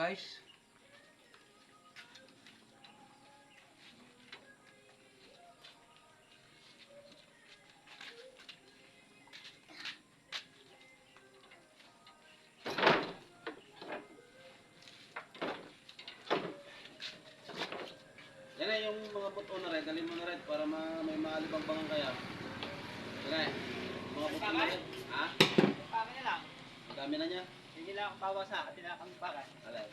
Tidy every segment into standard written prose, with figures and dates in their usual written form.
guys. Yan na yung mga buto na rin, dalhin mo na rin para may maalibang-bangan kaya. Yan na mga buto na rin. Ha? Kami na lang. Ang dami na niya. Hindi lang akong bawas ha. Hindi lang akong bakal. Alay.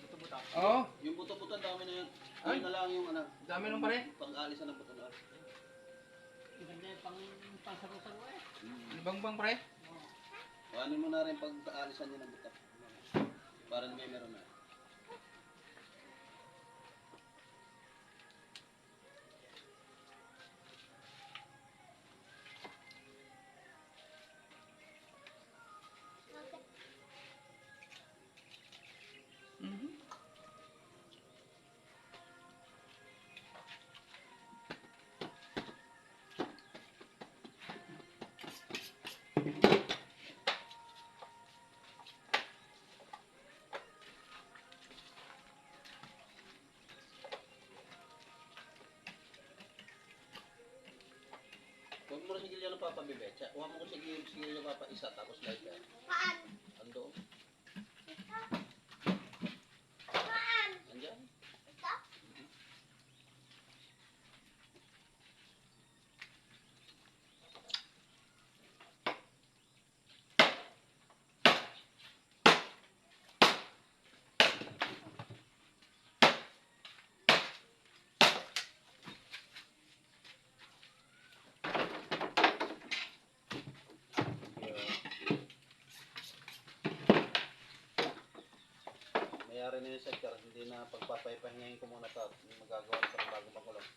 Buto-buto. Oo. Yung buto-buto, ang dami na yun. Ay. Yun na lang yung ano. Dami nung pare. Pag-aalisan ng buto na. Ganda yung pang-sago-sago eh. Libang-bang pare. Ano mo na rin pag-aalisan niya ng buto. Para may meron na. Mhm. Huwag mo na sigil ng Papa Bebe. Huwag mo ko sigil ng Papa isa tapos light yan. Saan? Ando. Saan? Andyan. Ito? Mayari na yung sector, hindi na pagpapaypahingayin ko muna ito at magagawa ko ng bagong makulong.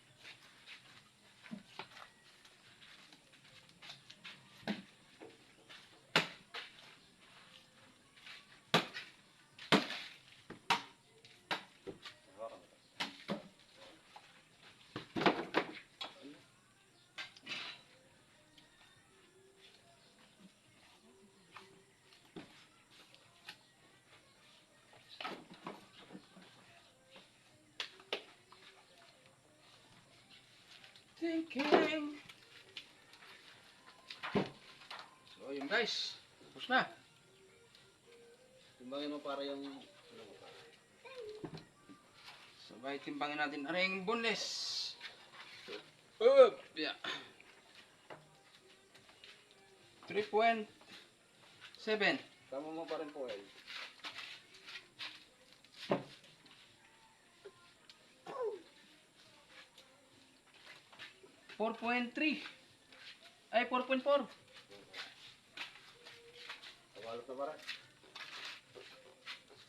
Thinking. So yun guys. Tapos na. Timbangin mo para yung ano mo para. Sabay timbangin natin aring boneless. Up. Yeah. 3.7. Tama mo pa rin po eh. 4.3. Ay 4.4. Tawalot na para.